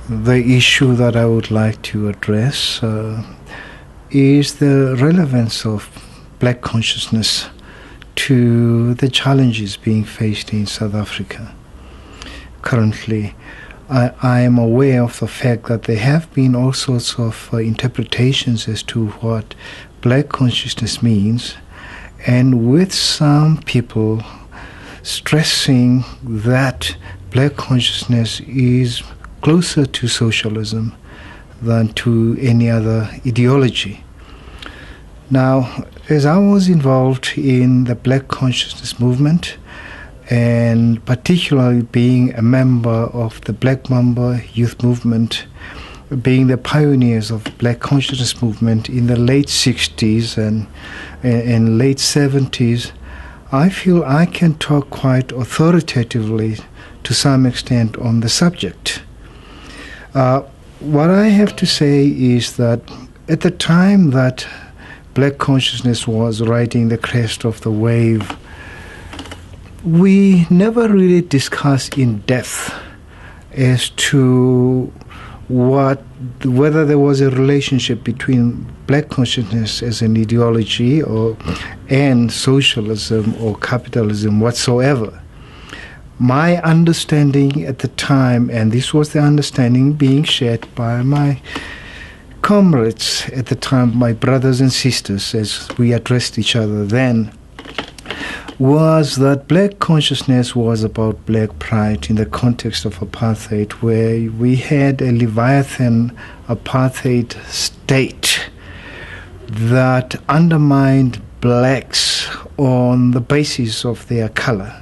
the issue that I would like to address is the relevance of black consciousness to the challenges being faced in South Africa. Currently, I am aware of the fact that there have been all sorts of interpretations as to what black consciousness means, and with some people stressing that black consciousness is closer to socialism than to any other ideology. Now, as I was involved in the black consciousness movement, and particularly being a member of the Black Mamba youth movement, being the pioneers of black consciousness movement in the late 60s and late 70s, I feel I can talk quite authoritatively to some extent on the subject. What I have to say is that at the time that black consciousness was riding the crest of the wave, we never really discussed in depth as to whether there was a relationship between black consciousness as an ideology and socialism or capitalism whatsoever. My understanding at the time, and this was the understanding being shared by my comrades at the time, my brothers and sisters, as we addressed each other then, was that black consciousness was about black pride in the context of apartheid, where we had a Leviathan apartheid state that undermined blacks on the basis of their color.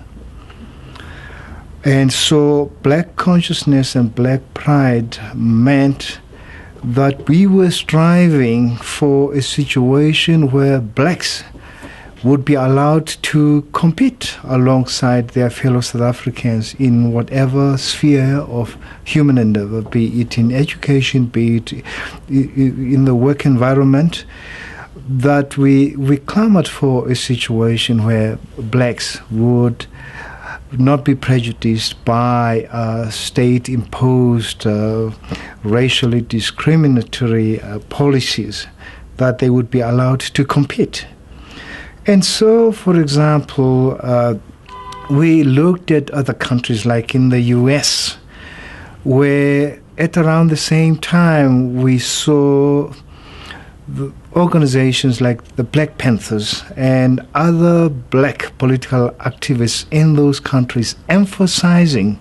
And so black consciousness and black pride meant that we were striving for a situation where blacks would be allowed to compete alongside their fellow South Africans in whatever sphere of human endeavor, be it in education, be it in the work environment, that we clamored for a situation where blacks would not be prejudiced by state-imposed racially discriminatory policies, that they would be allowed to compete. And so, for example, we looked at other countries like in the US, where at around the same time we saw the organizations like the Black Panthers and other black political activists in those countries emphasizing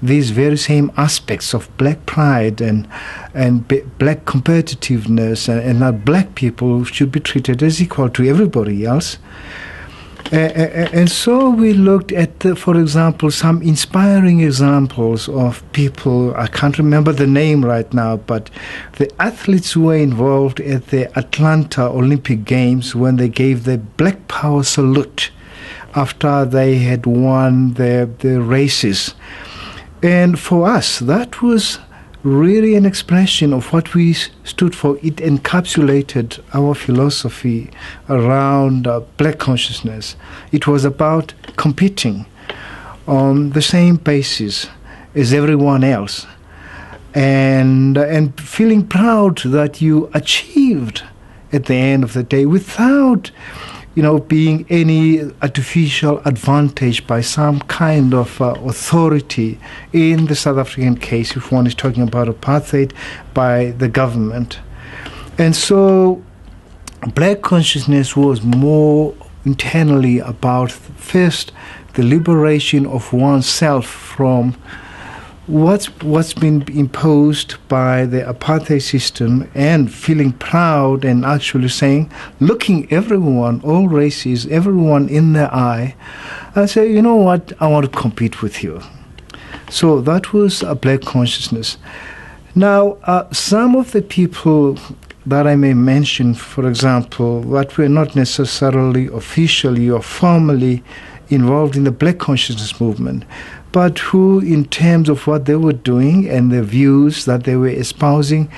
these very same aspects of black pride and black competitiveness, and that black people should be treated as equal to everybody else. And so we looked at, for example, some inspiring examples of people, I can't remember the name right now, but the athletes who were involved at the Atlanta Olympic Games when they gave the Black Power salute after they had won the races. And for us, that was really an expression of what we stood for. It encapsulated our philosophy around black consciousness. It was about competing on the same basis as everyone else, and feeling proud that you achieved at the end of the day without being any artificial advantage by some kind of authority, in the South African case, if one is talking about apartheid, by the government. And so black consciousness was more internally about, first, the liberation of oneself from what's been imposed by the apartheid system, and feeling proud and actually saying, looking everyone, all races, everyone in the eye, and say, you know what, I want to compete with you. So that was a black consciousness. Now, some of the people that I may mention, for example, that were not necessarily officially or formally involved in the black consciousness movement, but who, in terms of what they were doing and the views that they were espousing,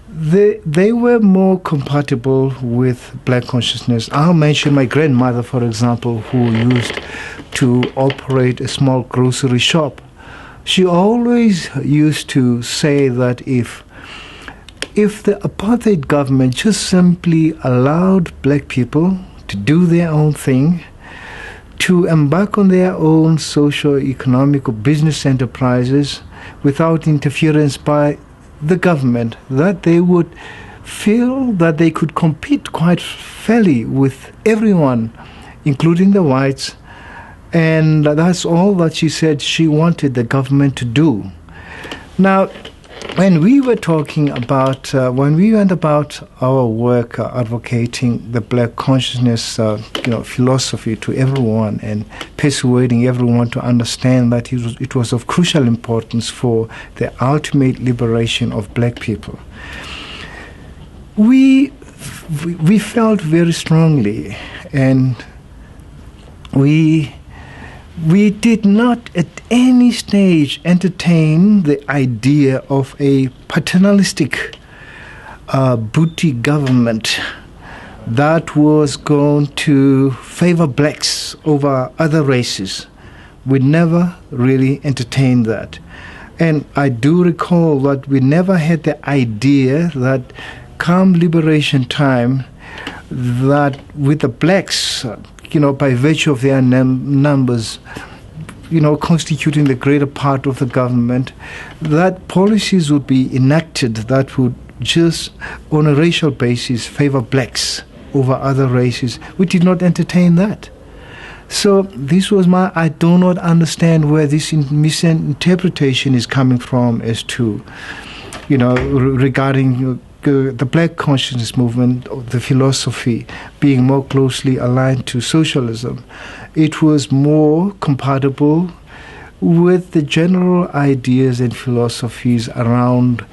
they were more compatible with black consciousness. I'll mention my grandmother, for example, who used to operate a small grocery shop. She always used to say that if the apartheid government just simply allowed black people to do their own thing, to embark on their own socio-economic or business enterprises without interference by the government, that they would feel that they could compete quite fairly with everyone, including the whites. And that's all that she said she wanted the government to do. Now, when we were talking about, when we went about our work advocating the black consciousness, philosophy to everyone and persuading everyone to understand that it was of crucial importance for the ultimate liberation of black people, we felt very strongly, and we did not at any stage entertain the idea of a paternalistic booty government that was going to favor blacks over other races. We never really entertained that. And I do recall that we never had the idea that come liberation time, that with the blacks, by virtue of their numbers, constituting the greater part of the government, that policies would be enacted that would just, on a racial basis, favor blacks over other races. We did not entertain that. So this was I do not understand where this misinterpretation is coming from as to, regarding the black consciousness movement, the philosophy being more closely aligned to socialism. It was more compatible with the general ideas and philosophies around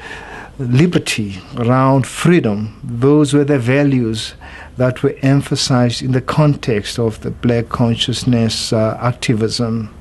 liberty, around freedom. Those were the values that were emphasized in the context of the black consciousness activism.